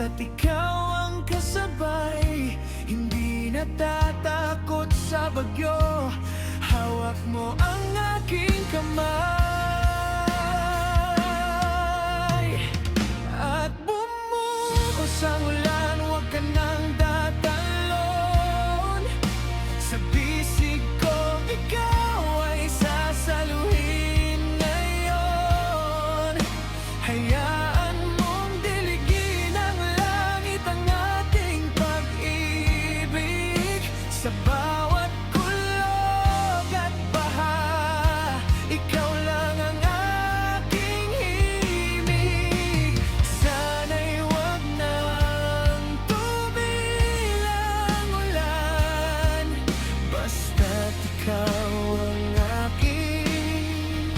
Basta't ikaw ang kasabay, hindi natatakot sa bagyo. Hawak mo ang aking kamay, at bumuhos ang ulan, huwag ka nang tatalon. Sa bisig ko, ikaw ay sasaluhin ngayon. Hayaan mong diligin ang langit ang ating pag-ibig. Sa bawat kulog at baha, ikaw lang ang aking himig. Sana'y wag nang tumilang ulan, basta't ikaw ang aking